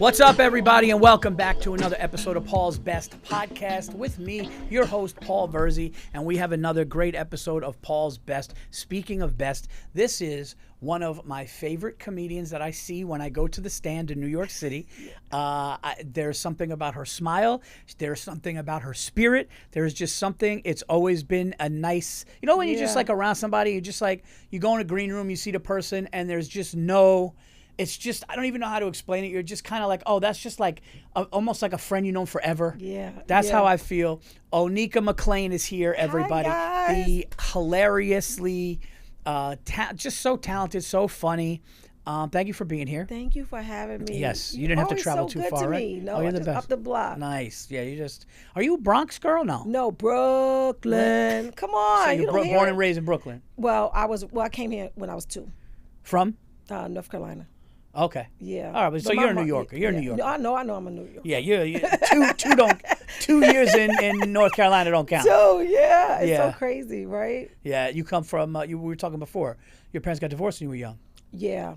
What's up, everybody, and welcome back to another episode of Paul's Best Podcast with me, your host, Paul Virzi, and we have another great episode of Paul's Best. Speaking of best, this is one of my favorite comedians that I see when I go to the Stand in New York City. There's something about her smile. There's something about her spirit. There's just something. It's always been a nice, you know, when you're just like around somebody, you just like, you go in a green room, you see the person, and there's just no... It's just, I don't even know how to explain it. You're just kind of like, oh, that's just like almost like a friend you know forever. Yeah. That's how I feel. Onika McLean is here, everybody. Hi, guys. The hilariously, just so talented, so funny. Thank you for being here. Thank you for having me. Yes, you didn't have to travel too far, right? Me. No, oh, you're the just best. Up the block. Nice. Yeah, are you a Bronx girl? No, Brooklyn. Come on. So you're born and raised in Brooklyn. Well, I came here when I was 2. From? North Carolina. Okay. Yeah. All right, but so you're a New Yorker. You're a New Yorker. No, I know I'm a New Yorker. Yeah, you're 2 years in North Carolina don't count. So it's so crazy, right? Yeah, you come from. We were talking before. Your parents got divorced when you were young. Yeah.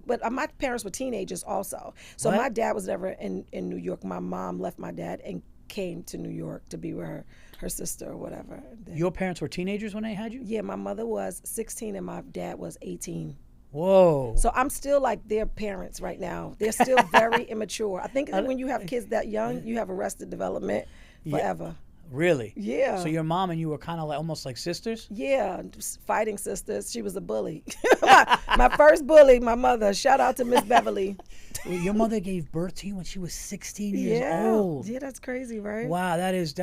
But my parents were teenagers also. So my dad was never in New York. My mom left my dad and came to New York to be with her sister or whatever. Your parents were teenagers when they had you? Yeah, my mother was 16 and my dad was 18. Whoa. So I'm still like their parents right now. They're still very immature. I think when you have kids that young, you have arrested development forever. Yeah. Really? Yeah. So your mom and you were kind of like almost like sisters? Yeah, fighting sisters. She was a bully. my first bully, my mother. Shout out to Miss Beverly. Your mother gave birth to you when she was 16 years old. Yeah, that's crazy, right? Wow, that's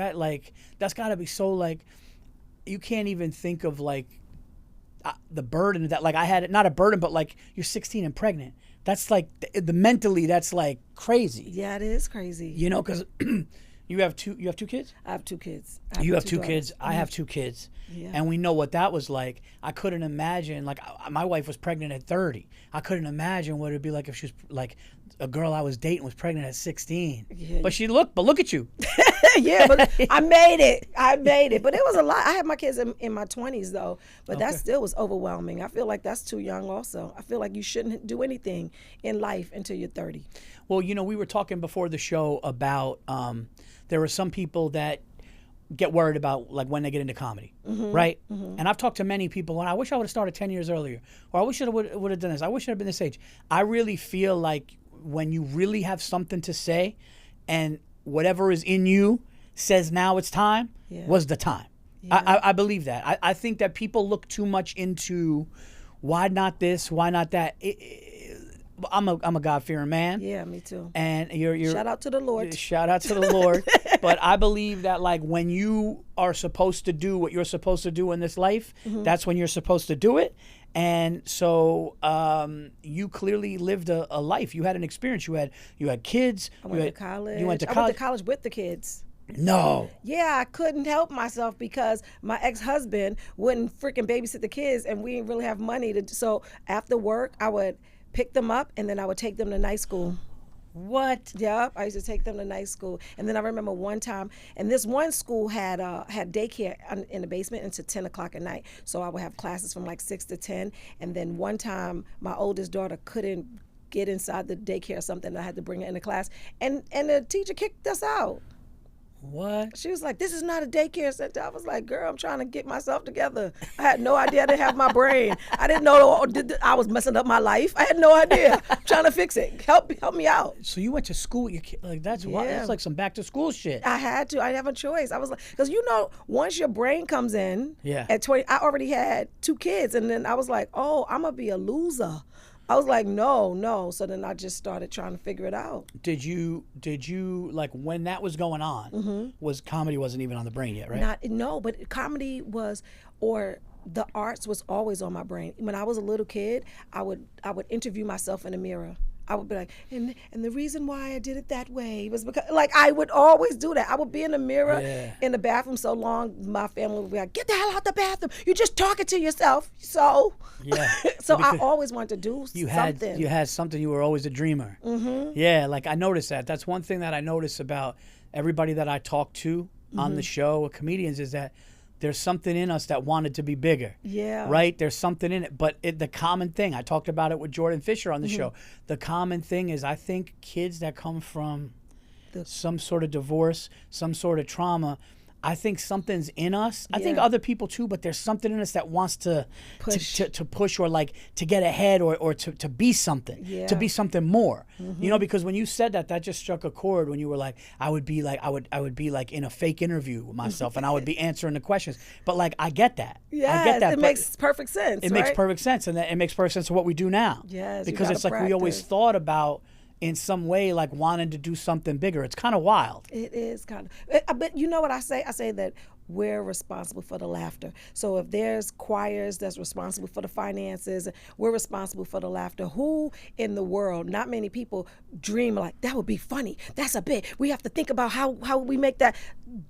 got to be so like, you can't even think of like, the burden of that, like I had it, not a burden, but like you're 16 and pregnant. That's like the mentally, that's like crazy. Yeah, it is crazy. You know, because you have two kids. I have 2 kids. You have 2 kids. I have 2 kids. Yeah. And we know what that was like. I couldn't imagine, like my wife was pregnant at 30. I couldn't imagine what it'd be like if she was like a girl I was dating was pregnant at 16. Yeah. But look at you. Yeah, but I made it. But it was a lot. I had my kids in my 20s though, but that still was overwhelming. I feel like that's too young also. I feel like you shouldn't do anything in life until you're 30. Well, you know, we were talking before the show about there are some people that get worried about like when they get into comedy, right? And I've talked to many people, and I wish I would have started 10 years earlier, or I wish I would have done this. I wish I'd have been this age. I really feel like when you really have something to say, and whatever is in you says now it's time, was the time. Yeah. I believe that. I think that people look too much into why not this, why not that. I'm a God-fearing man. Yeah, me too. And you're shout out to the Lord. Shout out to the Lord. But I believe that like when you are supposed to do what you're supposed to do in this life, that's when you're supposed to do it. And so you clearly lived a life. You had an experience. You had kids. I went to college. You went to college. I went to college with the kids. No. Yeah, I couldn't help myself because my ex-husband wouldn't freaking babysit the kids, and we didn't really have money to. So after work, I would pick them up, and then I would take them to night school. What? Yep, I used to take them to night school. And then I remember one time, and this one school had daycare in the basement until 10 o'clock at night. So I would have classes from like 6 to 10. And then one time, my oldest daughter couldn't get inside the daycare or something. And I had to bring her into class. And the teacher kicked us out. What? She was like, this is not a daycare center. I was like, girl, I'm trying to get myself together. I had no idea I didn't have my brain. I didn't know I was messing up my life. I had no idea. I'm trying to fix it. Help me out. So you went to school with your kid. Like, that's like some back to school shit. I had to. I didn't have a choice. I was like, because once your brain comes in, at 20, I already had 2 kids. And then I was like, oh, I'm going to be a loser. I was like, no. So then I just started trying to figure it out. Did you like when that was going on? Was comedy wasn't even on the brain yet, right? No, but comedy was, or the arts was always on my brain. When I was a little kid, I would interview myself in the mirror. I would be like, and the reason why I did it that way was because, like, I would always do that. I would be in the mirror in the bathroom so long, my family would be like, get the hell out the bathroom. You're just talking to yourself. So, so I always wanted to do something. You had something. You were always a dreamer. Yeah, like I noticed that. That's one thing that I notice about everybody that I talk to on the show, comedians, is that there's something in us that wanted to be bigger. Yeah. Right? There's something in it. But the common thing, I talked about it with Jordan Fisher on the show. The common thing is, I think kids that come from some sort of divorce, some sort of trauma, I think something's in us. I think other people too, but there's something in us that wants to push or like to get ahead or to be something, to be something more. You know, because when you said that just struck a chord when you were like, I would be like in a fake interview with myself and I would be answering the questions. But like, I get that. Yes, I get that. It makes perfect sense. It makes perfect sense. And it makes perfect sense of what we do now. Yes, because it's like we always thought about in some way, like wanting to do something bigger. It's kind of wild. It is kind of. But you know what I say? I say that we're responsible for the laughter. So if there's choirs that's responsible for the finances, we're responsible for the laughter. Who in the world, not many people dream like, that would be funny. That's a bit. We have to think about how we make that.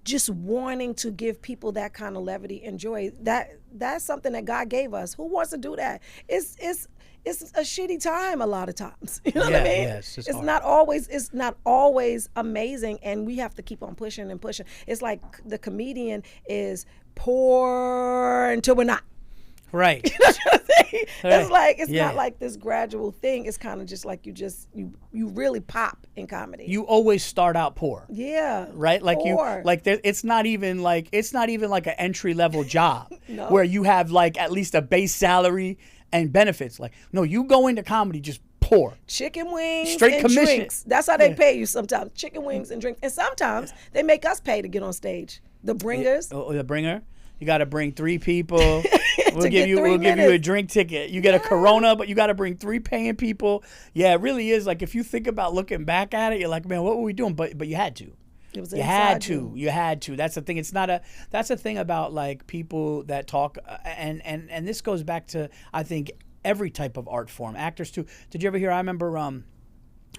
Just wanting to give people that kind of levity and joy. That's something that God gave us. Who wants to do that? It's a shitty time a lot of times. You know what I mean? Yes, it's not always amazing, and we have to keep on pushing and pushing. It's like the comedian is poor until we're not. Right. You know what I'm saying? Right. It's like it's not like this gradual thing. It's kind of just like you really pop in comedy. You always start out poor. Yeah. Right? Like poor. it's not even like an entry level job No. where you have like at least a base salary and benefits. Like, no, you go into comedy just poor. Chicken wings Straight and commission. drinks. That's how they pay you sometimes. Chicken wings and drinks. And sometimes they make us pay to get on stage. The bringers. The bringer. You got to bring 3 people. We'll give you a drink ticket. You get a Corona, but you got to bring 3 paying people. Yeah, it really is. Like if you think about looking back at it, you're like, man, what were we doing? But you had to. It was You had to. That's the thing. That's the thing about like people that talk, and this goes back to, I think, every type of art form. Actors too. Did you ever hear? I remember.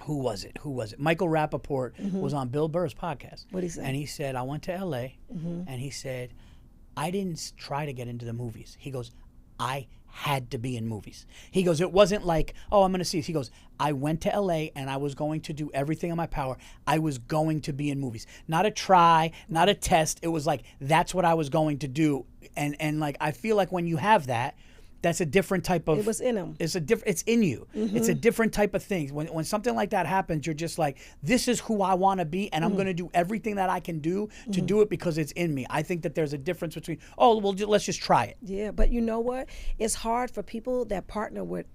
Who was it? Michael Rappaport was on Bill Burr's podcast. What'd he say? And he said, I went to L.A. And he said, I didn't try to get into the movies. He goes, I had to be in movies. He goes, it wasn't like, oh, I'm going to see this. He goes, I went to LA and I was going to do everything in my power. I was going to be in movies. Not a try, not a test. It was like, that's what I was going to do. And like, I feel like when you have that, that's a different type of. It was in him. It's in you. It's a different type of thing. When something like that happens, you're just like, this is who I want to be, and I'm going to do everything that I can do to do it because it's in me. I think that there's a difference between, oh, well, let's just try it. Yeah, but you know what? It's hard for people that partner with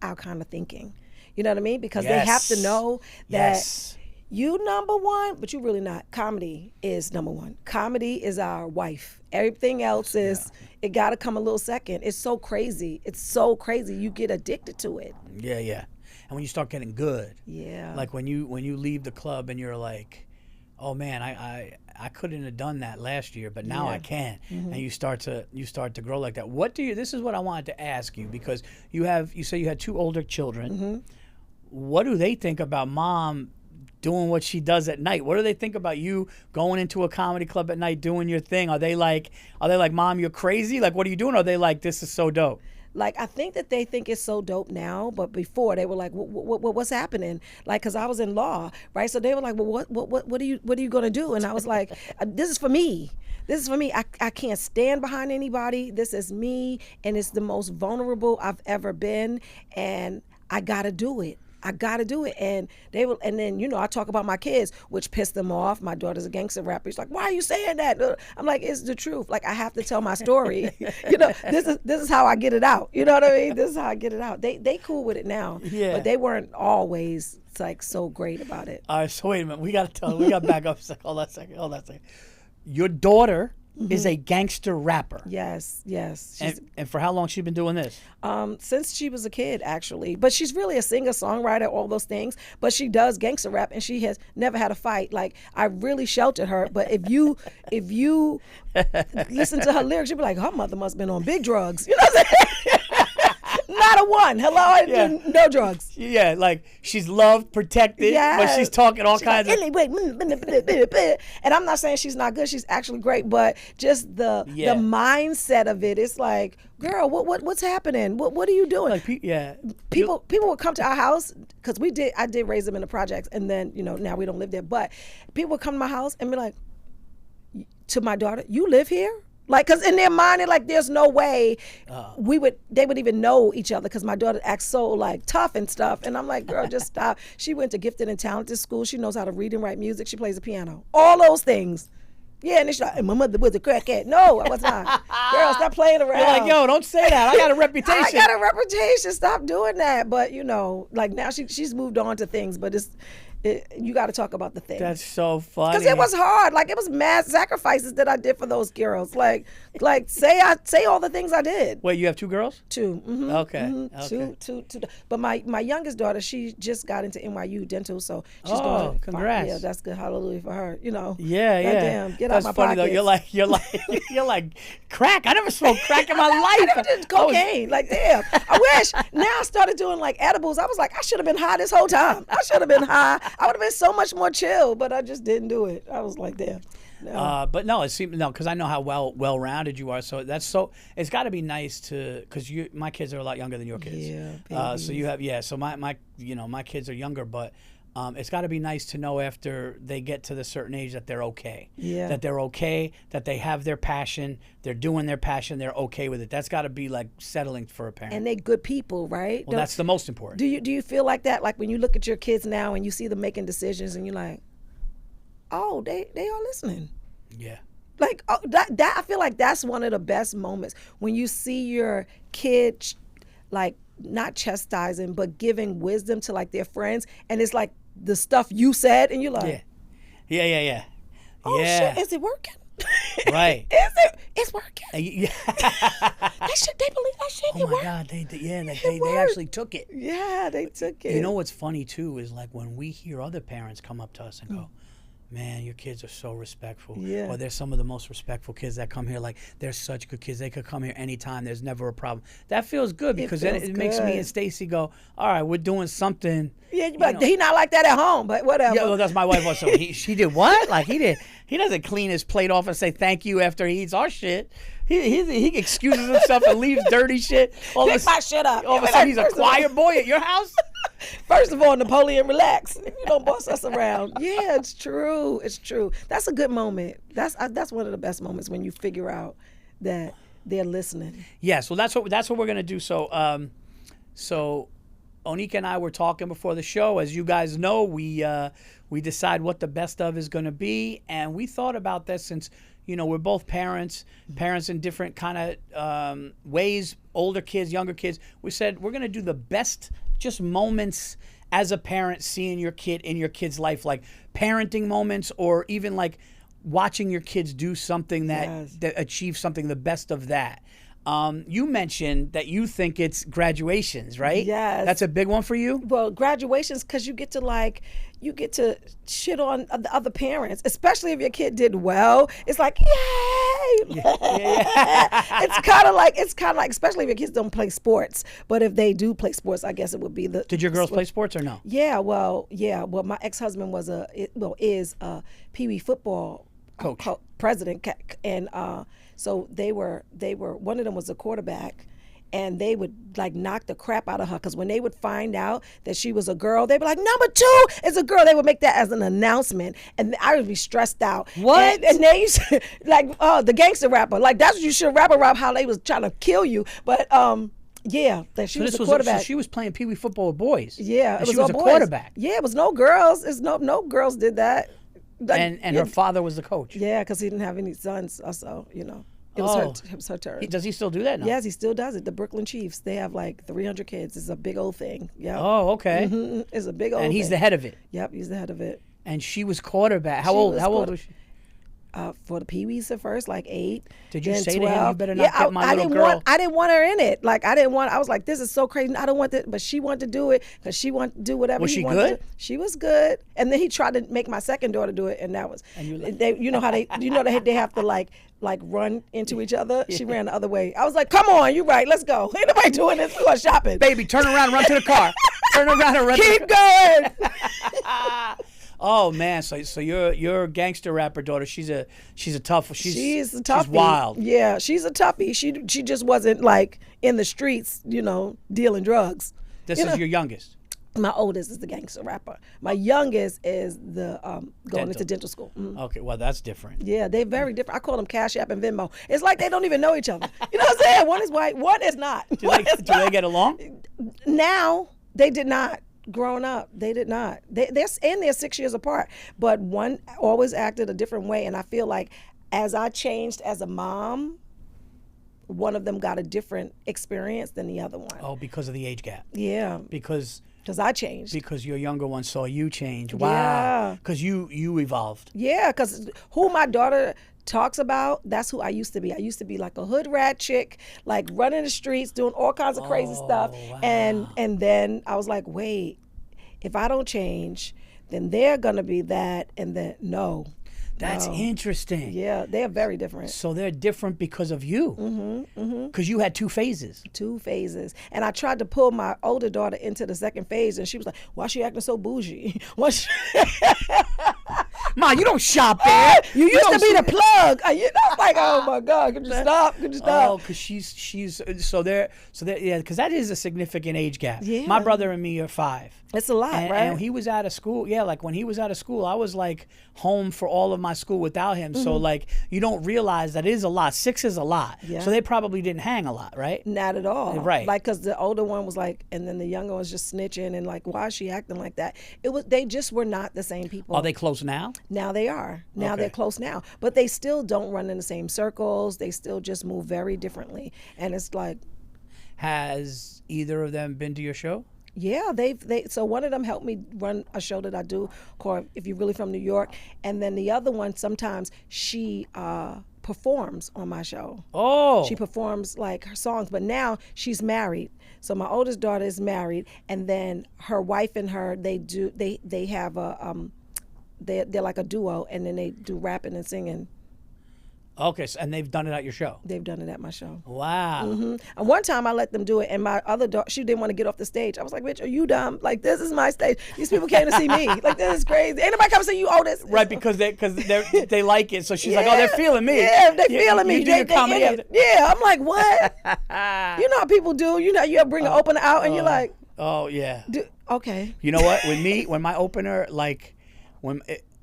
our kind of thinking. You know what I mean? Because they have to know that you number one, but you really not. Comedy is number one. Comedy is our wife. Everything else is, it got to come a little second. It's so crazy. It's so crazy. You get addicted to it. Yeah. And when you start getting good. Yeah. Like when you leave the club and you're like, oh man, I couldn't have done that last year, but now I can. And you start to grow like that. This is what I wanted to ask you, because you say you had 2 older children. What do they think about mom doing what she does at night? What do they think about you going into a comedy club at night doing your thing? Are they like, Mom, you're crazy? Like, what are you doing? Or are they like, this is so dope? Like, I think that they think it's so dope now, but before they were like, what's happening? Like, cause I was in law, right? So they were like, well, what are you gonna do? And I was like, this is for me. This is for me. I can't stand behind anybody. This is me, and it's the most vulnerable I've ever been, and I gotta do it. And then I talk about my kids, which pissed them off. My daughter's a gangster rapper. She's like, why are you saying that? I'm like, it's the truth. Like, I have to tell my story. This is how I get it out. You know what I mean? This is how I get it out. They cool with it now. Yeah. But they weren't always like so great about it. All right, so wait a minute. We got to back up a second. Hold on a second. Your daughter is a gangster rapper. Yes. And for how long she been doing this? Since she was a kid, actually. But she's really a singer, songwriter, all those things. But she does gangster rap, and she has never had a fight. Like, I really sheltered her. But if you listen to her lyrics, you'll be like, her mother must have been on big drugs. You know what I'm saying? Not a one. Hello, I do no drugs. Yeah, like she's loved, protected, but she's talking all kinds of. And I'm not saying she's not good. She's actually great, but just the mindset of it. It's like, girl, what's happening? What are you doing? Like, people would come to our house, because I did raise them in the projects, and then now we don't live there. But people would come to my house and be like, to my daughter, you live here? Like, cause in their mind, they're like, there's no way they would even know each other. Cause my daughter acts so like tough and stuff. And I'm like, girl, just stop. She went to gifted and talented school. She knows how to read and write music. She plays the piano. All those things. Yeah, and then she's like, my mother was a crackhead. No, I was not. Girl, stop playing around. You're like, yo, don't say that. I got a reputation. I got a reputation. Stop doing that. But you know, like now she's moved on to things, but you got to talk about the things. That's so funny. Because it was hard. Like it was mad sacrifices that I did for those girls. Like say all the things I did. Wait, you have 2 girls? 2. Mm-hmm, Okay. mm-hmm. Okay. Two. But my youngest daughter, she just got into NYU dental, so she's Oh, doing congrats. fine. Yeah, that's good. Hallelujah for her. You know. Yeah, yeah. Goddamn, get That's out my funny pockets. though. You're like crack. I never smoked crack in my life. I never did cocaine. Like, damn. I wish. Now I started doing like edibles. I was like, I should have been high this whole time. I should have been high. I would have been so much more chill, but I just didn't do it. I was like, damn. No. But no, it seems because I know how well-rounded you are. So it's got to be nice because my kids are a lot younger than your kids. Yeah. So you have So my kids are younger, but it's got to be nice to know after they get to the certain age that they're okay. Yeah. That they're okay. That they have their passion. They're doing their passion. They're okay with it. That's got to be like settling for a parent. And they good people, right? Well, that's the most important. Do you feel like that? Like when you look at your kids now and you see them making decisions and you're like, oh, they are listening. Yeah. Like that I feel like that's one of the best moments when you see your kid like not chastising but giving wisdom to like their friends, and it's like the stuff you said and you're like, yeah. Oh yeah. shit, is it working? Right. It's working. Yeah. They believe that shit. Oh my God, they actually took it. Yeah, they took it. You know what's funny too is like when we hear other parents come up to us and go, man, your kids are so respectful. Yeah. Or they're some of the most respectful kids that come here. Like, they're such good kids. They could come here anytime. There's never a problem. That feels good because then it makes me and Stacy go, all right, we're doing something. Yeah, you're like, he not like that at home, but whatever. Yeah, well, that's my wife also. She did what? Like, he doesn't clean his plate off and say thank you after he eats our shit. He excuses himself and leaves dirty shit. Pick my shit up. All of a sudden, he's a choir boy at your house? First of all, Napoleon, relax. You don't boss us around. Yeah, it's true. It's true. That's a good moment. That's one of the best moments when you figure out that they're listening. Yes, well, that's what we're gonna do. So Onika and I were talking before the show. As you guys know, we decide what the best of is gonna be, and we thought about this since we're both parents in different kind of ways. Older kids, younger kids. We said we're gonna do the best just moments as a parent seeing your kid in your kid's life, like parenting moments or even like watching your kids do something that achieve something, the best of that. You mentioned that you think it's graduations, right? Yes. That's a big one for you? Well, graduations, because you get to shit on the other parents, especially if your kid did well. It's like, yay! Yeah. It's kind of like, especially if your kids don't play sports. But if they do play sports, I guess it would be the. Did your girls play sports or no? Yeah, well, my ex-husband is a Pee Wee football coach, president, and so they were one of them was a quarterback, and they would like knock the crap out of her because when they would find out that she was a girl, they'd be like, number 2 is a girl. They would make that as an announcement, and I would be stressed out. What? And they used to, like, the gangster rapper, like that's what you should rap about, how they was trying to kill you, but yeah, that she was a quarterback. So she was playing Pee Wee football with boys. Yeah, and she was a quarterback. Yeah, it was no girls. It's no girls did that. And her father was the coach. Yeah, because he didn't have any sons. So it was her turn. Does he still do that now? Yes, he still does it. The Brooklyn Chiefs. They have like 300 kids. It's a big old thing. Yeah. Oh, okay. Mm-hmm. It's a big old. And he's thing. the head of it. Yep, he's the head of it. And she was quarterback. How old was she? For the Pee-wees at first, like 8. Did you say 12. to him, you better not get my little girl? I didn't want her in it. Like, I was like, this is so crazy. I don't want it. But she wanted to do it because she wanted to do whatever was he she wanted good? to do. She was good. And then he tried to make my second daughter do it. And that was, and they have to like run into each other. She ran the other way. I was like, come on, you're right. Let's go. Ain't nobody doing this. We're going shopping. Baby, turn around and run to the car. Turn around and run Keep to the car. going. Oh man, so your gangster rapper daughter, she's a tough. She's a toughie. She's wild. Yeah, she's a toughie. She just wasn't like in the streets, dealing drugs. This is your youngest. My oldest is the gangster rapper. My youngest is the going into dental school. Okay, well, that's different. Yeah, they're very different. I call them Cash App and Venmo. It's like they don't even know each other. You know what I'm saying? One is white, one is not. Do they get along? Now, they did not. Growing up, they did not. They're 6 years apart, but one always acted a different way. And I feel like as I changed as a mom, one of them got a different experience than the other one. Oh, because of the age gap. Yeah. Because I changed. Because your younger one saw you change. Wow. Yeah. Because you evolved. Yeah, because who my daughter talks about, that's who I used to be. I used to be like a hood rat chick, like running the streets, doing all kinds of crazy stuff. Wow. And then I was like, wait, if I don't change, then they're going to be that. And then, no. That's interesting. Yeah, they're very different. So they're different because of you. Because you had 2 phases. 2 phases. And I tried to pull my older daughter into the second phase, and she was like, why is she acting so bougie? Ma, you don't shop there. You used to be the plug. You know, like, oh my God, could you stop? Could you stop? Oh, because she's so they're yeah, because that is a significant age gap. Yeah. My brother and me are 5. It's a lot, and, right? And he was out of school. Yeah, like when he was out of school, I was like home for all of my school without him. So like you don't realize that is a lot. 6 is a lot. Yeah. So they probably didn't hang a lot, right? Not at all. Right. Like, because the older one was like, and then the younger one was just snitching and like, why is she acting like that? They just were not the same people. Are they close now? Now they are. Now Okay. they're close now. But they still don't run in the same circles. They still just move very differently. And it's like, Has either of them been to your show? yeah, so one of them helped me run a show that I do called If You're Really From New York, and then the other one, sometimes she performs on my show. Oh. She performs like her songs, but now she's married. So my oldest daughter is married, and then her wife and her, they have a they're like a duo, and then they do rapping and singing. Okay, so, and they've done it at your show. They've done it at my show. Wow. And one time I let them do it, and my other daughter, she didn't want to get off the stage. I was like, bitch, are you dumb? Like, this is my stage. These people came to see me. Like, this is crazy. Ain't nobody come to see you, Otis. Right, because they like it. So she's like, oh, they're feeling me. Yeah, they feeling me. You do your comedy in it. Yeah, I'm like, what? You know how people do. You know, you bring an opener out, and you're like, oh, yeah. Okay. You know what? With me, when my opener, like,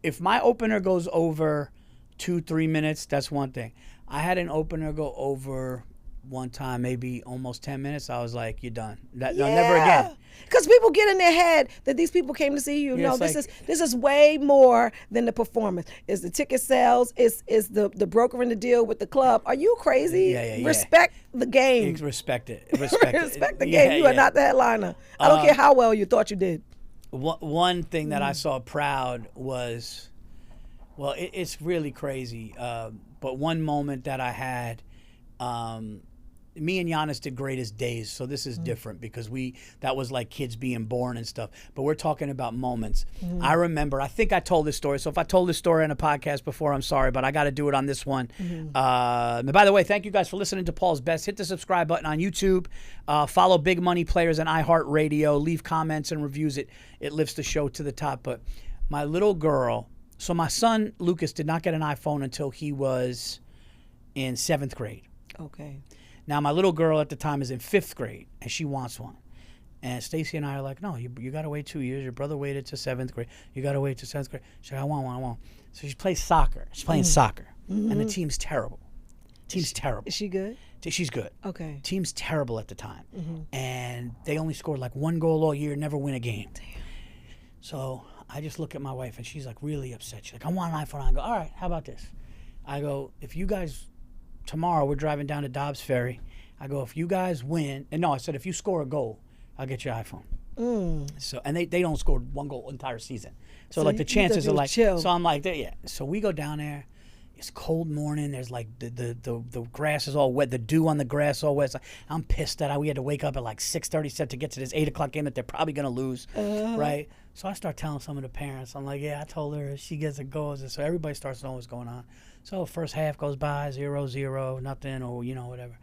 if my opener goes over 2-3 minutes, that's one thing. I had an opener go over one time, maybe almost 10 minutes. I was like, you're done. No, never again. Because people get in their head that these people came to see you. Yeah, No, it's this is way more than the performance. It's the ticket sales. It's the brokering the deal with the club. Are you crazy? Yeah. Respect the game. Respect it. Respect it. Respect the game. You are not the headliner. I don't care how well you thought you did. One thing that I saw proud was, well, it's really crazy. But one moment that I had, me and Giannis did Greatest Days, so this is different because that was like kids being born and stuff. But we're talking about moments. I remember, I think I told this story. So if I told this story on a podcast before, I'm sorry, but I got to do it on this one. By the way, thank you guys for listening to Paul's Best. Hit the subscribe button on YouTube. Follow Big Money Players and iHeartRadio. Leave comments and reviews. It lifts the show to the top. But my little girl. So my son, Lucas, did not get an iPhone until he was in 7th grade. Okay. Now, my little girl at the time is in 5th grade, and she wants one. And Stacy and I are like, no, you got to wait 2 years. Your brother waited to 7th grade. You got to wait to 7th grade. She's like, I want one. So she plays soccer. She's playing soccer, and the team's terrible. Terrible. Is she good? She's good. Okay. Team's terrible at the time. And they only scored like 1 goal all year, never win a game. Damn. So I just look at my wife, and she's like really upset. She's like, I want an iPhone. I go, all right, how about this? I go, if you guys, tomorrow we're driving down to Dobbs Ferry. I go, if you guys win, and no, I said, if you score a goal, I'll get your iPhone. So, and they don't score 1 goal entire season. So like the chances are like, chill. So I'm like, yeah. So we go down there. It's cold morning. There's like the grass is all wet. The dew on the grass all wet. It's like, I'm pissed that we had to wake up at like 6:30 set to get to this 8 o'clock game that they're probably gonna lose, right? So I start telling some of the parents. I'm like, yeah, I told her if she gets a goal. And so everybody starts knowing what's going on. So first half goes by 0-0, nothing, or whatever,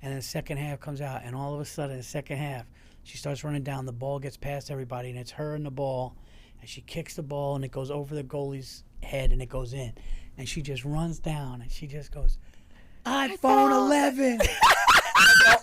and then the second half comes out, and all of a sudden the second half she starts running down. The ball gets past everybody, and it's her and the ball, and she kicks the ball, and it goes over the goalie's head, and it goes in. And she just runs down, and she just goes, iPhone 11.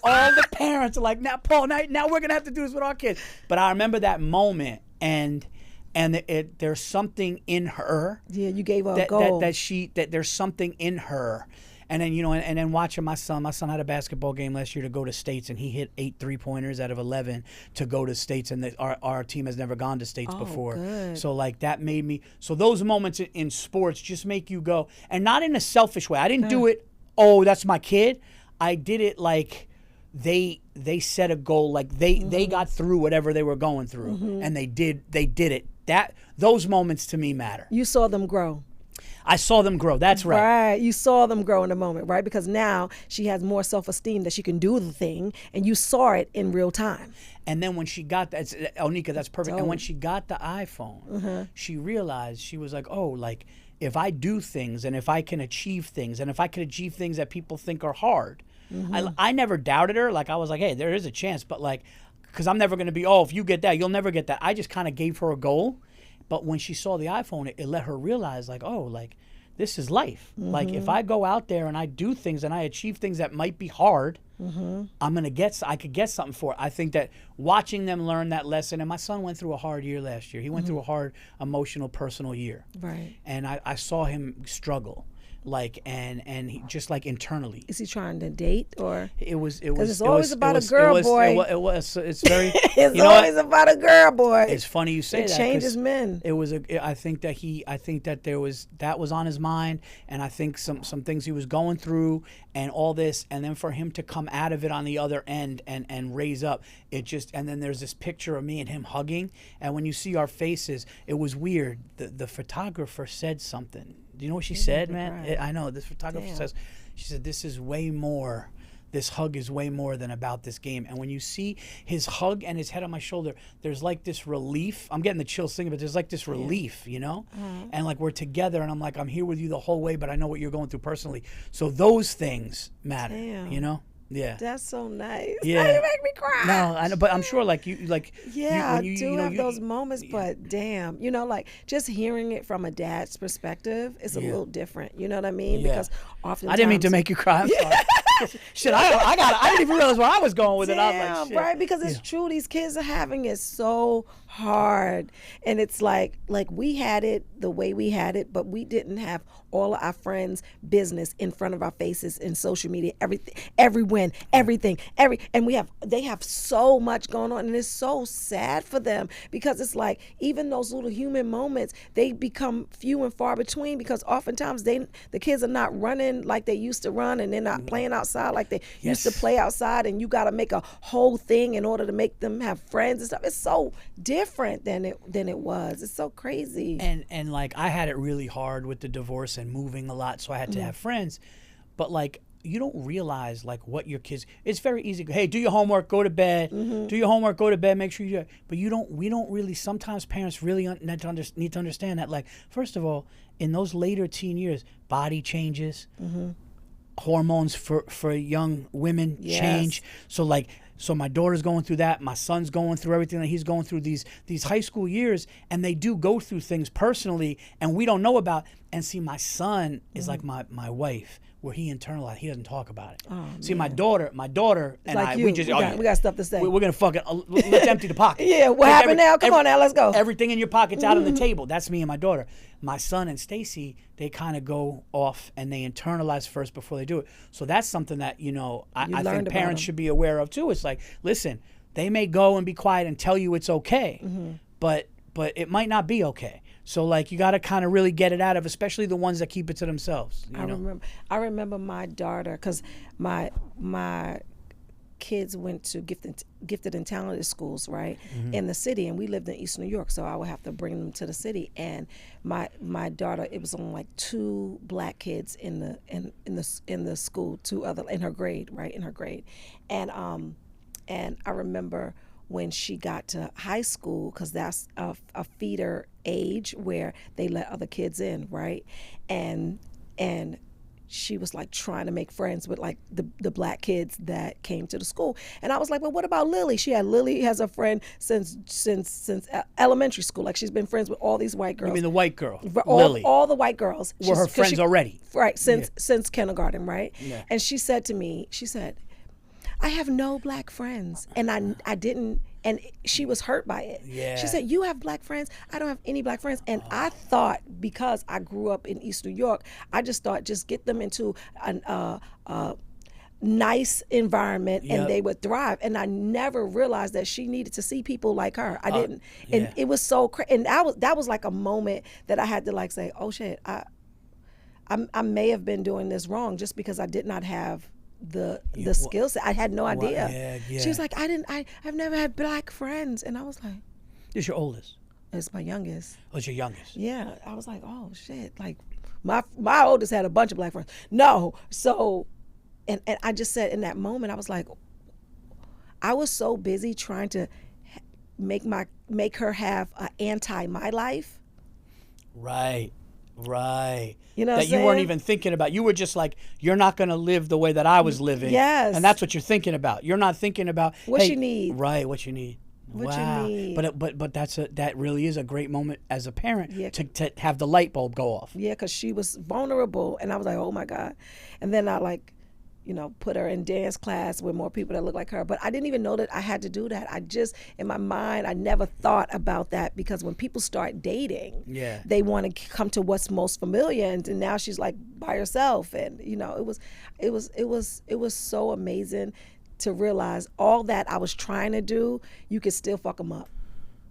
all the parents are like, now, Paul, now we're gonna have to do this with our kids. But I remember that moment, and there's something in her. Yeah, you gave her a goal. That there's something in her. And then, and then watching my son had a basketball game last year to go to states, and he hit 8 3-pointers out of 11 to go to states, and our team has never gone to states before. Good. So like that made me, so those moments in sports just make you go, and not in a selfish way. I didn't do it, oh, that's my kid. I did it like they set a goal, like they got through whatever they were going through, and they did it. Those moments to me matter. You saw them grow. I saw them grow. That's right. Right. You saw them grow in the moment, right? Because now she has more self-esteem that she can do the thing, and you saw it in real time. And then when she got that, Onika, that's perfect. And when she got the iPhone, she realized, she was like, oh, like if I do things and if I can achieve things and if I can achieve things that people think are hard, I never doubted her. Like I was like, hey, there is a chance, but like, because I'm never going to be, oh, if you get that, you'll never get that. I just kind of gave her a goal. But when she saw the iPhone, it let her realize, like, oh, like, this is life. Like, if I go out there and I do things and I achieve things that might be hard, I could get something for it. I think that watching them learn that lesson, and my son went through a hard year last year. He went through a hard, emotional, personal year. Right. And I saw him struggle. Like and he just like internally. Is he trying to date or? It was. Because it's always about a girl, boy. It was. It's very. It's always about a girl, boy. It's funny you say that. It changes men. It was. I think that that was on his mind, and I think some things he was going through, and all this, and then for him to come out of it on the other end and raise up, it just. And then there's this picture of me and him hugging, and when you see our faces, it was weird. The photographer said something. Do you know what she said, man? I know. This photographer says, she said, this is way more, this hug is way more than about this game. And when you see his hug and his head on my shoulder, there's like this relief. I'm getting the chills thinking, but there's like this relief, you know? And like we're together, and I'm like, I'm here with you the whole way, but I know what you're going through personally. So those things matter, you know? Yeah, that's so nice. Yeah, you make me cry. No, I know, but I'm sure, like you, like yeah, I do have those moments. But damn, you know, like just hearing it from a dad's perspective is a little different. You know what I mean? Yeah. Because oftentimes I didn't mean to make you cry. I'm sorry. Shit, I didn't even realize where I was going with it. I was like, shit. Right? Because it's true. These kids are having it so hard, and it's like we had it the way we had it, but we didn't have all of our friends' business in front of our faces in social media, everything, and they have so much going on, and it's so sad for them because it's like even those little human moments, they become few and far between because oftentimes the kids are not running like they used to run, and they're not playing outside like they used to play outside, and you got to make a whole thing in order to make them have friends and stuff. It's so different than it was. It's so crazy. And like I had it really hard with the divorce and moving a lot, so I had to have friends. But like you don't realize like what your kids. It's very easy. Hey, do your homework, go to bed. Do your homework, go to bed. Make sure you do it. But we don't really. Sometimes parents really need to understand that. Like first of all, in those later teen years, body changes. Hormones for young women change. So my daughter's going through that. My son's going through everything that he's going through these high school years, and they do go through things personally, and we don't know about. And see, my son is like my wife, where he internalized. He doesn't talk about it. Oh, see, man. my daughter and like we just we got stuff to say. We're gonna fucking let's empty the pocket. Yeah, what happened now? Come on now, let's go. Everything in your pocket's out on the table. That's me and my daughter. My son and Stacy, they kind of go off and they internalize first before they do it. So that's something that I think parents should be aware of too. It's like, listen, they may go and be quiet and tell you it's okay, but it might not be okay. So like you got to kind of really get it out of, especially the ones that keep it to themselves. I remember my daughter, because my kids went to gifted and talented schools, right, in the city, and we lived in East New York, so I would have to bring them to the city. And my daughter, it was only like 2 black kids in the school, 2 other in her grade, and I remember when she got to high school, because that's a feeder age where they let other kids in, right? And she was like trying to make friends with like the black kids that came to the school. And I was like, well, what about Lily? Lily has a friend since elementary school. Like she's been friends with all these white girls. You mean the white girl, Lily? All the white girls were her friends already, right? Since kindergarten, right? Yeah. And she said to me, I have no black friends. And I didn't, and she was hurt by it. Yeah. She said, you have black friends? I don't have any black friends. And I thought, because I grew up in East New York, I just thought, just get them into a nice environment and they would thrive. And I never realized that she needed to see people like her. I didn't. And it was so and that was like a moment that I had to like say, oh shit, I may have been doing this wrong just because I did not have the skill set. I had no idea. She was like, I've never had black friends. And I was like, This your oldest? It's my youngest. Oh, it's your youngest. Yeah. I was like, oh shit. Like my oldest had a bunch of black friends. No. So and I just said in that moment, I was like, I was so busy trying to make her have an anti my life. Right. You know that you weren't even thinking about. You were just like, you're not going to live the way that I was living. Yes. And that's what you're thinking about. You're not thinking about what hey, you need. Right, what you need. What wow. you need. But that really is a great moment as a parent to have the light bulb go off. Yeah, because she was vulnerable, and I was like, oh my God. And then I put her in dance class with more people that look like her. But I didn't even know that I had to do that. I just, in my mind, I never thought about that, because when people start dating, they want to come to what's most familiar. And now she's like by herself. And, it was so amazing to realize all that I was trying to do, you could still fuck them up.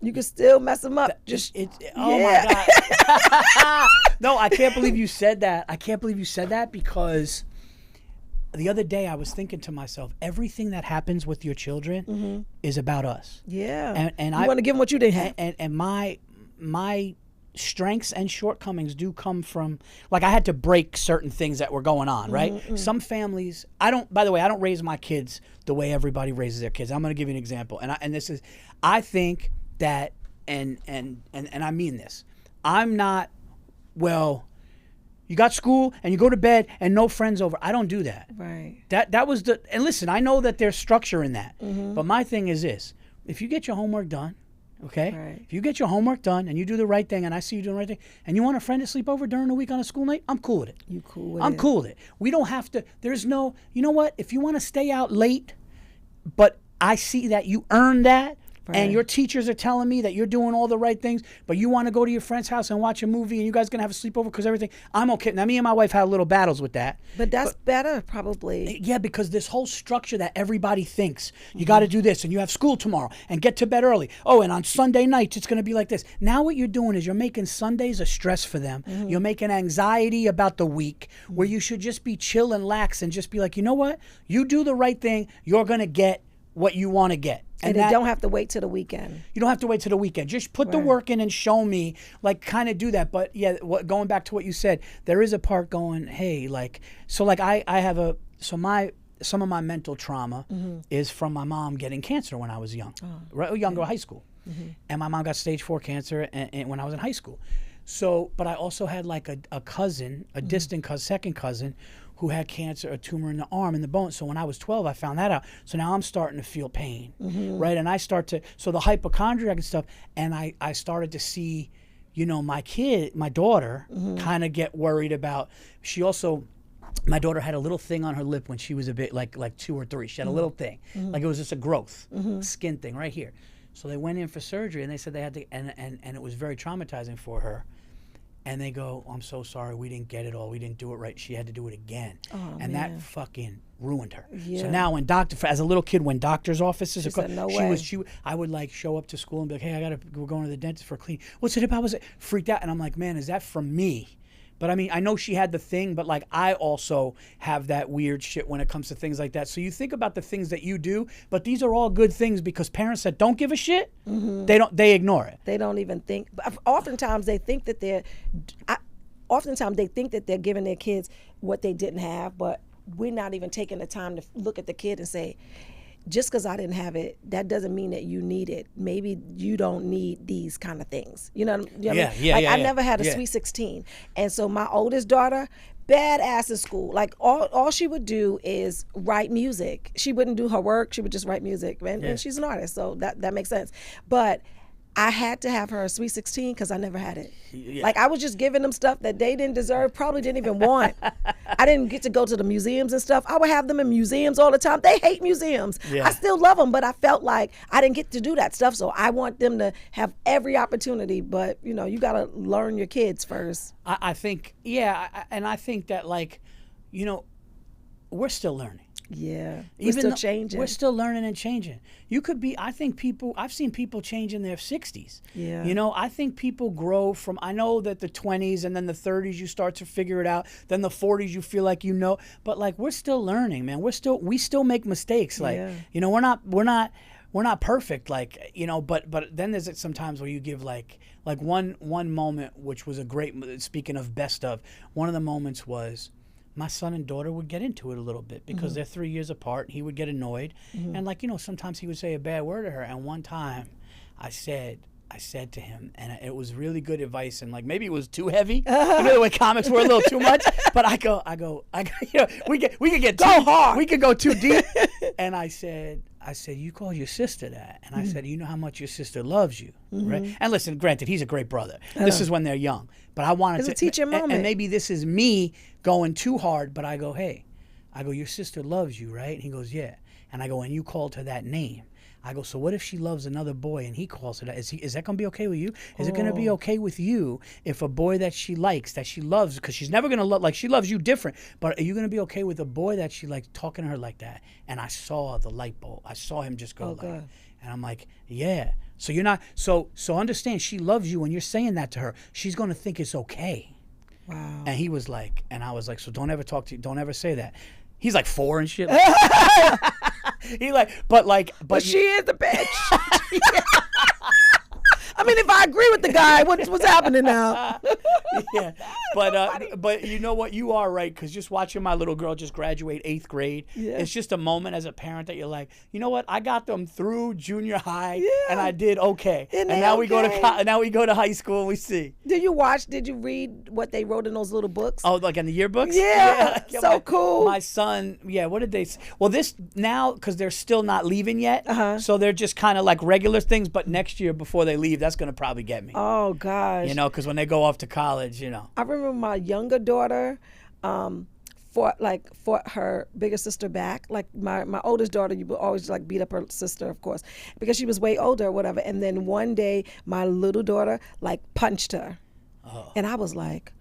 You can still mess them up. My God. No, I can't believe you said that. I can't believe you said that, because the other day I was thinking to myself, everything that happens with your children is about us. Yeah. And I want to give them what you didn't have. And my strengths and shortcomings do come from, like, I had to break certain things that were going on, right? Some families, by the way, I don't raise my kids the way everybody raises their kids. I'm going to give you an example. I think that, and I mean this, I'm not, well, you got school and you go to bed and no friends over. I don't do that. Right. That was and listen, I know that there's structure in that. But my thing is this: if you get your homework done, okay? Right. If you get your homework done and you do the right thing, and I see you doing the right thing, and you want a friend to sleep over during the week on a school night, I'm cool with it. You cool with it? I'm cool with it. We don't have to. There's no. You know what? If you want to stay out late, but I see that you earned that. Right. And your teachers are telling me that you're doing all the right things, but you want to go to your friend's house and watch a movie, and you guys going to have a sleepover because everything. I'm okay. Now, me and my wife had little battles with that. But that's better, probably. Yeah, because this whole structure that everybody thinks, you got to do this, and you have school tomorrow, and get to bed early. Oh, and on Sunday nights, it's going to be like this. Now what you're doing is you're making Sundays a stress for them. You're making anxiety about the week, where you should just be chill and lax and just be like, you know what? You do the right thing, you're going to get what you want to get. And you don't have to wait till the weekend. You don't have to wait till the weekend. Just put the work in and show me, like, kind of do that. But yeah, going back to what you said, there is a part going, hey, like, so like I have some of my mental trauma is from my mom getting cancer when I was young, younger, high school. And my mom got stage 4 cancer and when I was in high school. So, but I also had like a cousin, a distant cousin, second cousin, who had cancer, a tumor in the arm and the bone. So when I was 12, I found that out. So now I'm starting to feel pain, right? And so the hypochondriac and stuff, and I started to see, my daughter kind of get worried about, my daughter had a little thing on her lip when she was a bit like 2 or 3. She had a little thing, like it was just a growth, skin thing right here. So they went in for surgery, and they said they had to, and it was very traumatizing for her. And they go, I'm so sorry, we didn't get it all. We didn't do it right. She had to do it again. Oh, and man. that fucking ruined her. Yeah. So now as a little kid, when doctor's offices, no way. I would like show up to school and be like, hey, we're going to the dentist for a clean. What's it about? Was it freaked out? And I'm like, man, is that from me? But I mean, I know she had the thing, but like I also have that weird shit when it comes to things like that. So you think about the things that you do, but these are all good things, because parents that don't give a shit, they ignore it. They don't even think. Oftentimes they think that they're giving their kids what they didn't have, but we're not even taking the time to look at the kid and say, just because I didn't have it, that doesn't mean that you need it. Maybe you don't need these kind of things. You know what I mean? I never had a Sweet 16. And so my oldest daughter, badass in school. Like all she would do is write music. She wouldn't do her work. She would just write music. And she's an artist, so that makes sense. But I had to have her a Sweet 16 because I never had it. Yeah. Like, I was just giving them stuff that they didn't deserve, probably didn't even want. I didn't get to go to the museums and stuff. I would have them in museums all the time. They hate museums. Yeah. I still love them, but I felt like I didn't get to do that stuff. So I want them to have every opportunity. But, you know, you got to learn your kids first. I think, and I think that, like, you know, we're still learning. Yeah. We're still changing. We're still learning and changing. You could be, I think people, I've seen people change in their 60s. Yeah. You know, I think people grow from, I know that the 20s and then the 30s you start to figure it out. Then the 40s you feel like you know. But, like, we're still learning, man. We still make mistakes. Like, you know, we're not perfect. Like, you know, but then there's sometimes where you give like one moment, which was a great, speaking of best of, one of the moments was, my son and daughter would get into it a little bit because they're 3 years apart. He would get annoyed. And, like, you know, sometimes he would say a bad word to her. And one time I said to him, and it was really good advice, and, like, maybe it was too heavy. You know, the way comics were a little too much. But I go, you know, we could get too hard. We could go too deep. And I said, you call your sister that. And I said, you know how much your sister loves you, right? And listen, granted, he's a great brother. This is when they're young. But I wanted to teach a moment. And maybe this is me going too hard, but I go, hey, your sister loves you, right? And he goes, yeah. And I go, and you called her that name. I go, so what if she loves another boy and he calls her that? Is that going to be okay with you? Is it going to be okay with you if a boy that she likes, that she loves, because she's never going to love, like, she loves you different, but are you going to be okay with a boy that she likes talking to her like that? And I saw the light bulb. I saw him just go and I'm like, yeah. So you're not, so understand, she loves you and you're saying that to her. She's going to think it's okay. Wow. And he was like, and I was like, so don't ever say that. He's like 4 and shit. He like, but she is the bitch. I mean, if I agree with the guy, what's happening now? Yeah, but you know what? You are right, because just watching my little girl just graduate 8th grade, it's just a moment as a parent that you're like, you know what? I got them through junior high, and I did okay. And now we go to high school and we see. Did you read what they wrote in those little books? Oh, like in the yearbooks? Yeah, so cool. My son, what did they say? Well, this now, because they're still not leaving yet, so they're just kind of like regular things, but next year before they leave, that's going to probably get me. Oh, gosh. You know, because when they go off to college, you know. I remember my younger daughter fought her bigger sister back. Like my oldest daughter, you would always like beat up her sister, of course, because she was way older or whatever. And then one day, my little daughter like punched her. Oh. And I was like,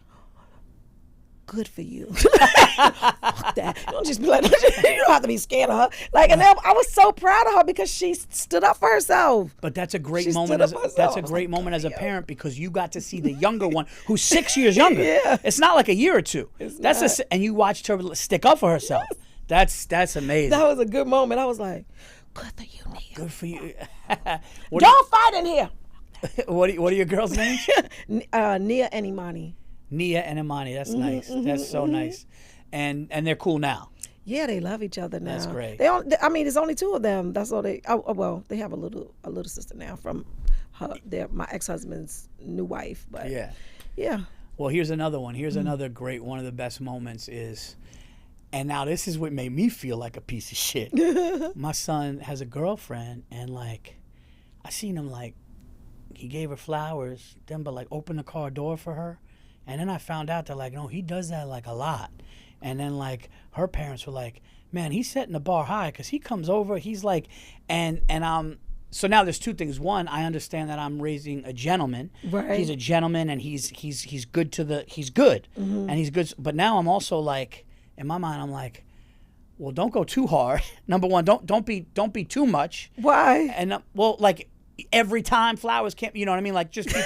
good for you. Fuck that. Don't just be like, you don't have to be scared of her. Like, and then I was so proud of her because she stood up for herself. But that's a great moment. That's a great moment as a parent, because you got to see the younger one who's 6 years younger. Yeah. It's not like a year or two. And you watched her stick up for herself. Yes. That's amazing. That was a good moment. I was like, good for you, Nia. Good for you. Don't fight in here. What are your girls' names? Nia and Imani. Nia and Imani. That's nice. That's so nice. And they're cool now. Yeah, they love each other now. That's great. There's only 2 of them. That's all they. Well, they have a little sister now from my ex-husband's new wife. But yeah. Well, here's another one. Here's another great one of the best moments is, and now this is what made me feel like a piece of shit. My son has a girlfriend, and like, I seen him like, he gave her flowers, then but like open the car door for her. And then I found out that, like, no, he does that, like, a lot. And then, like, her parents were like, man, he's setting the bar high, because he comes over, he's like, so now there's 2 things. One, I understand that I'm raising a gentleman. Right. He's a gentleman, and he's good he's good. And he's good. But now I'm also like, in my mind, I'm like, well, don't go too hard. Number one, don't be too much. Why? And, well, like, every time flowers can't, you know what I mean? Like, just be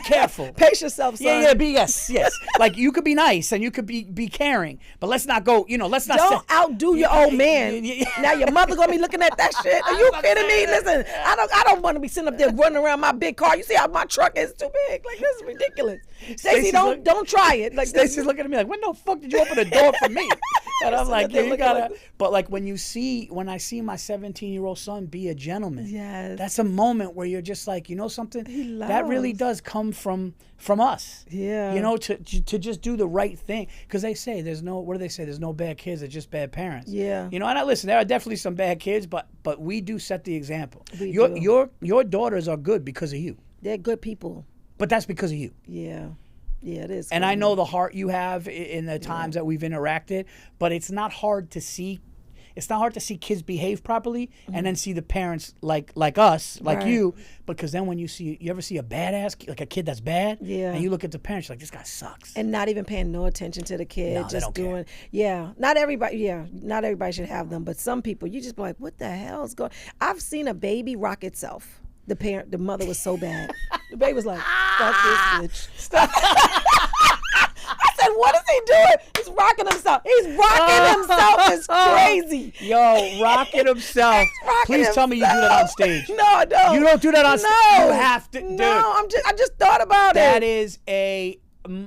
careful. Pace yourself, son. Yes. Like, you could be nice and you could be caring, but let's not go, let's not. Don't outdo your old man. Now your mother gonna be looking at that shit. Are you kidding me? Listen, I don't want to be sitting up there running around my big car. You see how my truck is too big? Like, this is ridiculous. Stacey, don't try it. Like, Stacey's looking at me like, when the fuck did you open the door for me? And I'm like, yeah, you gotta. But like, when I see my 17-year-old son be a gentleman, yes, that's a moment where you're just like, you know something, that really does come from us. Yeah. To just do the right thing, because they say there's no, what do they say? There's no bad kids, there's just bad parents. Yeah. And I listen, there are definitely some bad kids, but we do set the example. Your daughters are good because of you. They're good people. But that's because of you. Yeah. Yeah, it is. And I know the heart you have in the times that we've interacted, but it's not hard to see. It's not hard to see kids behave properly and then see the parents like us, like you, because then when you ever see a badass, like a kid that's bad, and you look at the parents, you're like, this guy sucks. And not even paying no attention to the kid, No, just doing, not everybody should have them, but some people, you just be like, what the hell is going? I've seen a baby rock itself. The mother was so bad. The baby was like, fuck this bitch. Stop. I said, what is he doing? He's rocking himself. He's rocking himself. It's crazy. Yo, rocking himself. Please tell me you do that on stage. No, I don't. You don't do that on stage. No. You have to. Dude, no, I just thought about it.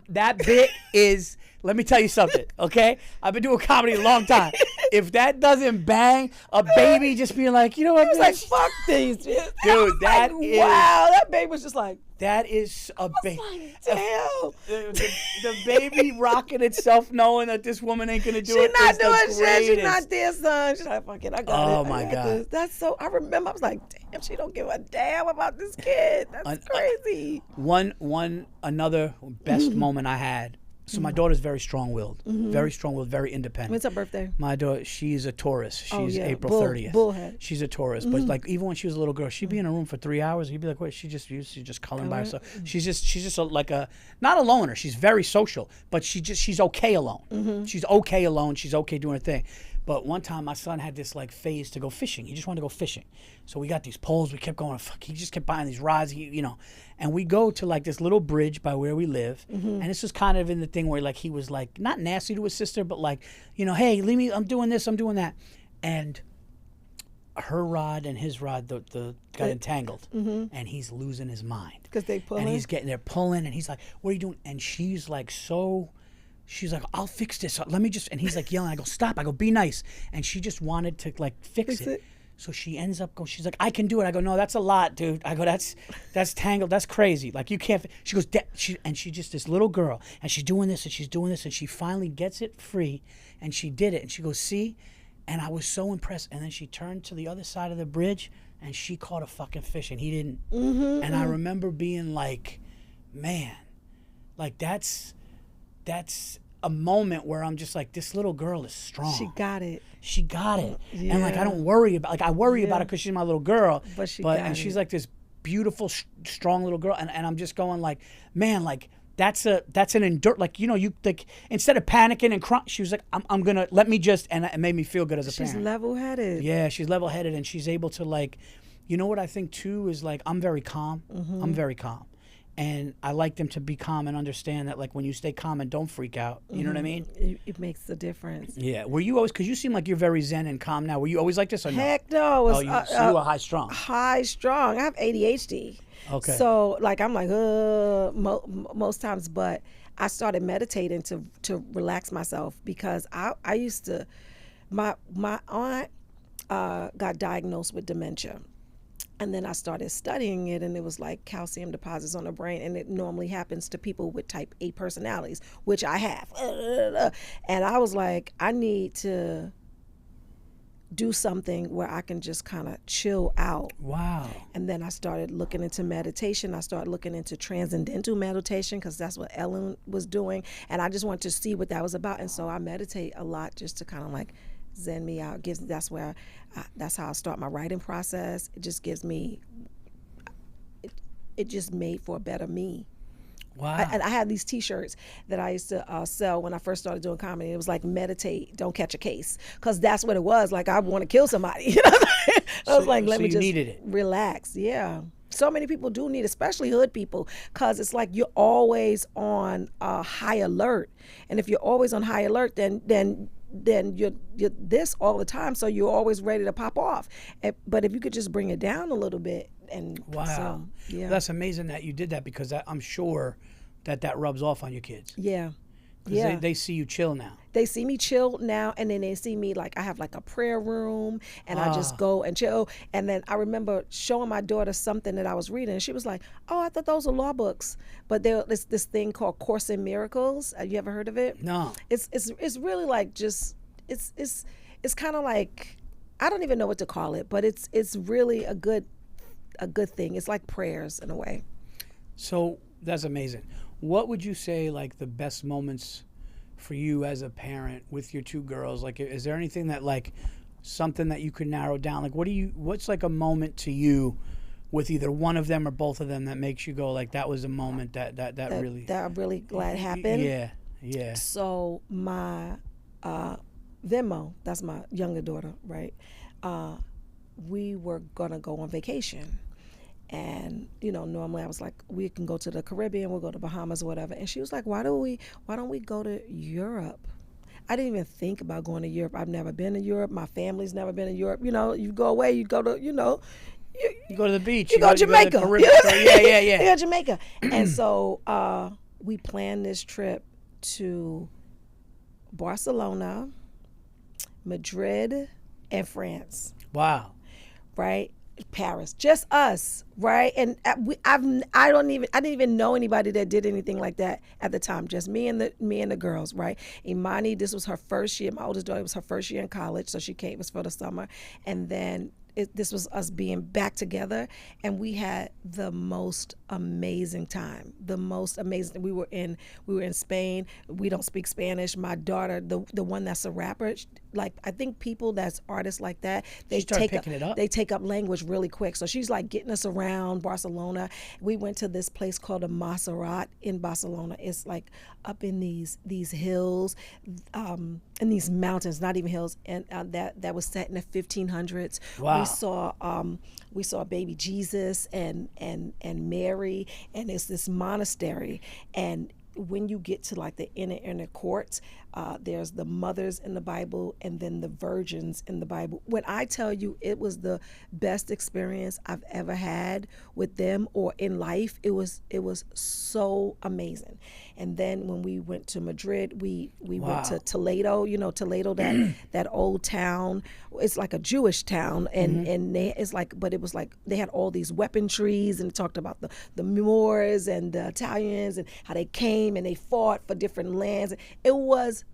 That bit is. Let me tell you something, okay? I've been doing comedy a long time. If that doesn't bang, a baby just being like, you know what? He was like, fuck these. Dude, that is. Wow, that baby was just like. That is a baby. Like, damn. The baby rocking itself knowing that this woman ain't going to do it. She's not doing shit. She's not there, son. She's like, fuck it, I got it. Oh, my God. This. That's so, I remember, I was like, damn, she don't give a damn about this kid. That's crazy. Another best moment I had. So my daughter's very strong-willed, very independent. When's her birthday? My daughter, she's a Taurus. She's April 30th. Bullhead. She's a Taurus, but like even when she was a little girl, she'd be in a room for 3 hours. You'd be like, wait, she's just coloring by herself. She's just not a loner. She's very social, but she's okay alone. She's okay alone. She's okay doing her thing. But one time my son had this like phase to go fishing. He just wanted to go fishing. So we got these poles. We kept going. He just kept buying these rods. And we go to like this little bridge by where we live. And this was kind of in the thing where like he was like not nasty to his sister, but like, hey, leave me. I'm doing this. I'm doing that. And her rod and his rod got entangled, and he's losing his mind because they pulling. And they're pulling, and he's like, "What are you doing?" And she's like, she's like, I'll fix this. Let me just, and he's like yelling. I go, stop. I go, be nice. And she just wanted to like fix it. So she ends up going, she's like, I can do it. I go, no, that's a lot, dude. I go, that's tangled. That's crazy. Like you can't, she goes, she's just this little girl and she's doing this and she's doing this. And she finally gets it free and she did it. And she goes, see? And I was so impressed. And then she turned to the other side of the bridge and she caught a fucking fish and he didn't. And I remember being like, man, like that's a moment where I'm just like, this little girl is strong. She got it. Yeah. And like, I don't worry about, like I worry about it because she's my little girl. But she's like this beautiful, strong little girl. And I'm just going like, man, like that's an endure, like, you like, instead of panicking and crying, she was like, I'm going to, let me just, and it made me feel good as a parent. She's level-headed. Yeah, she's level-headed and she's able to like, what I think too is like, I'm very calm. I'm very calm. And I like them to be calm and understand that, like, when you stay calm and don't freak out, you know what I mean? It makes a difference. Yeah. Were you always, because you seem like you're very zen and calm now. Were you always like this or no? Heck no. So you were high strung. High strung. I have ADHD. Okay. So, like, I'm like, most times, but I started meditating to relax myself because I used to, my aunt got diagnosed with dementia. And then I started studying it, and it was like calcium deposits on the brain, and it normally happens to people with type A personalities, which I have. And I was like, I need to do something where I can just kind of chill out. Wow. And then I started looking into meditation. I started looking into transcendental meditation because that's what Ellen was doing. And I just wanted to see what that was about. And so I meditate a lot just to kind of like zen me out. That's how I start my writing process. It just gives me, it just made for a better me. Wow. And I had these T-shirts that I used to sell when I first started doing comedy. It was like, meditate, don't catch a case. Because that's what it was. Like, I want to kill somebody. You know? I was like, let me just relax. Yeah. So many people do need, especially hood people, because it's like you're always on high alert. And if you're always on high alert, then you're this all the time, so you're always ready to pop off. But if you could just bring it down a little bit, and wow, so, yeah, that's amazing that you did that because I'm sure that rubs off on your kids. Yeah, yeah. They see you chill now. They see me chill now, and then they see me like I have like a prayer room, and I just go and chill. And then I remember showing my daughter something that I was reading, and she was like, "Oh, I thought those were law books." But there's this thing called Course in Miracles. Have you ever heard of it? No. It's really like just it's kind of like, I don't even know what to call it, but it's really a good thing. It's like prayers in a way. So that's amazing. What would you say like the best moments for you as a parent with your two girls? Like, is there anything that like something that you could narrow down? Like, what's like a moment to you with either one of them or both of them that makes you go like that was a moment that really that I'm really glad happened. Yeah, yeah. So my Venmo, that's my younger daughter, right? We were gonna go on vacation. And normally I was like, we can go to the Caribbean, we'll go to Bahamas or whatever. And she was like, why don't we go to Europe? I didn't even think about going to Europe. I've never been to Europe. My family's never been to Europe. You go away, you go to, you go to the beach. You go to Jamaica. You yeah. You go to Jamaica. And so we planned this trip to Barcelona, Madrid, and France. Wow. Right? Paris, just us, right? And I didn't even know anybody that did anything like that at the time. Just me and the girls, right? Imani, this was her first year. My oldest daughter, was her first year in college, so she came. It was for the summer, and then this was us being back together, and we had the most amazing time. The most amazing. We were in Spain. We don't speak Spanish. My daughter, the one that's a rapper, like I think people that's artists like that, they take up language really quick. So she's like getting us around Barcelona. We went to this place called a Montserrat in Barcelona. It's like up in these hills, and these mountains, not even hills, and that was set in the 1500s. Wow. We saw baby Jesus and Mary, and it's this monastery. And when you get to like the inner courts, there's the mothers in the Bible and then the virgins in the Bible. When I tell you it was the best experience I've ever had with them or in life, it was so amazing. And then when we went to Madrid, we went to Toledo. Toledo, that old town. It's like a Jewish town, and but it was like they had all these weapon trees, and it talked about the Moors and the Italians and how they came and they fought for different lands. It was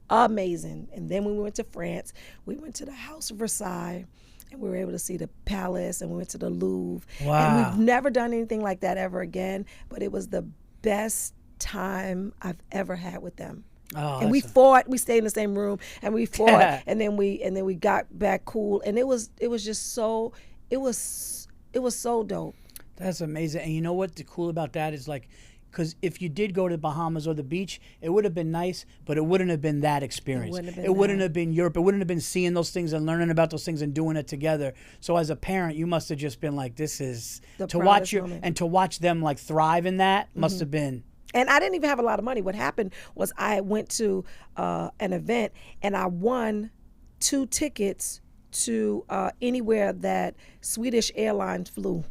amazing. And then when we went to France, we went to the House of Versailles, and we were able to see the palace, and we went to the Louvre. Wow. And we've never done anything like that ever again, but it was the best time I've ever had with them. Oh, and we fought. We stayed in the same room, and we fought, and then we got back cool, and it was just so it was so dope. That's amazing. And you know what the cool about that is, like, because if you did go to the Bahamas or the beach, it would have been nice, but it wouldn't have been that experience. It wouldn't have been Europe. It wouldn't have been seeing those things and learning about those things and doing it together. So as a parent, you must have just been like, this is to watch to watch them like thrive in that must have been. And I didn't even have a lot of money. What happened was I went to an event, and I won 2 tickets to anywhere that Swedish Airlines flew.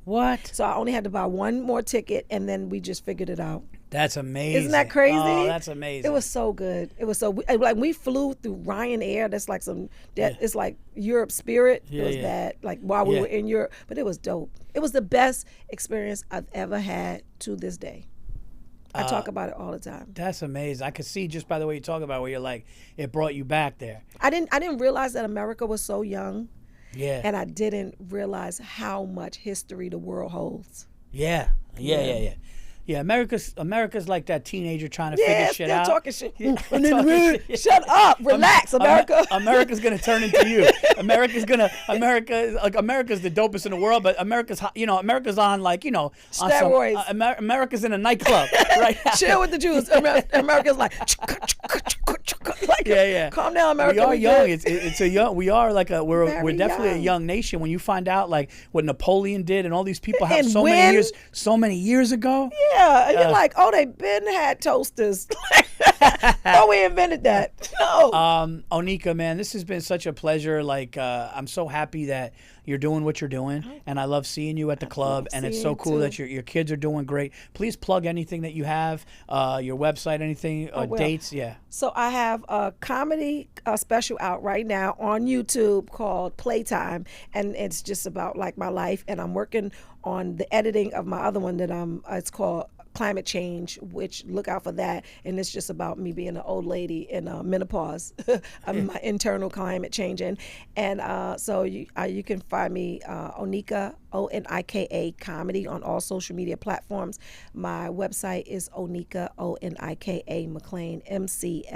What? So I only had to buy 1 more ticket, and then we just figured it out. That's amazing. Isn't that crazy? Oh, that's amazing. It was so good. It was so like we flew through Ryanair. That's like it's like Europe Spirit. It was that like while we were in Europe, but it was dope. It was the best experience I've ever had to this day. I talk about it all the time. That's amazing. I could see just by the way you talk about it, where you're like, it brought you back there. I didn't realize that America was so young. Yeah. And I didn't realize how much history the world holds. Yeah. Yeah, America's like that teenager trying to figure shit out. Talking shit. Shut up, relax, America. America's gonna turn into you. America's the dopest in the world, but America's on like steroids. America's in a nightclub, right? Chill with the Jews. America's like, calm down, America. We are young. It's a young. We are like we're definitely a young nation. When you find out like what Napoleon did and all these people have so many years ago. Yeah, and you're like, oh, they been had toasters. Oh, we invented that. No. Onika, man, this has been such a pleasure. Like, I'm so happy that you're doing what you're doing, and I love seeing you at the club, and it's so cool that your kids are doing great. Please plug anything that you have, your website, anything, dates. Yeah. So I have a comedy special out right now on YouTube called Playtime, and it's just about like my life, and I'm working on the editing of my other one that it's called climate change, which look out for that. And it's just about me being an old lady in menopause. I'm my internal climate changing. And so you can find me Onika, Onika comedy on all social media platforms. My website is Onika, Onika McLean, MCLEAN.com,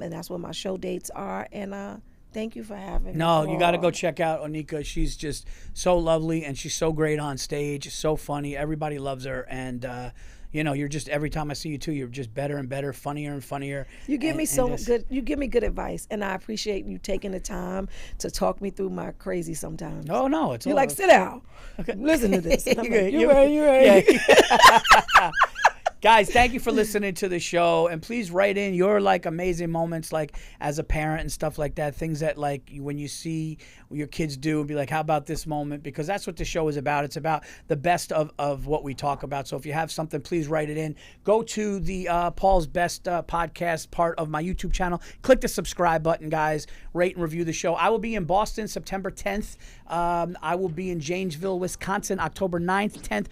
and that's where my show dates are. And thank you for having me. No, you got to go check out Onika. She's just so lovely, and she's so great on stage, so funny. Everybody loves her, and you're just, every time I see you too, you're just better and better, funnier and funnier. You give me good. You give me good advice, and I appreciate you taking the time to talk me through my crazy sometimes. Oh no, it's you're like, sit down, okay. Listen to this. And I'm like, you're right. Yeah. Guys, thank you for listening to the show, and please write in your like amazing moments, like as a parent and stuff like that, things that like when you see your kids do and be like, how about this moment? Because that's what the show is about. It's about the best of what we talk about. So if you have something, please write it in. Go to the Paul's Best podcast part of my YouTube channel. Click the subscribe button, guys. Rate and review the show. I will be in Boston September 10th. I will be in Janesville, Wisconsin, October 9th, 10th.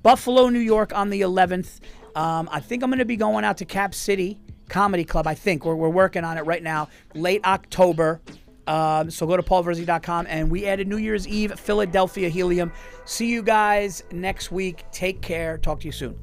Buffalo, New York on the 11th. I think I'm going to be going out to Cap City Comedy Club. I think we're working on it right now, late October. So go to paulvirzi.com, and we added New Year's Eve, Philadelphia Helium. See you guys next week. Take care. Talk to you soon.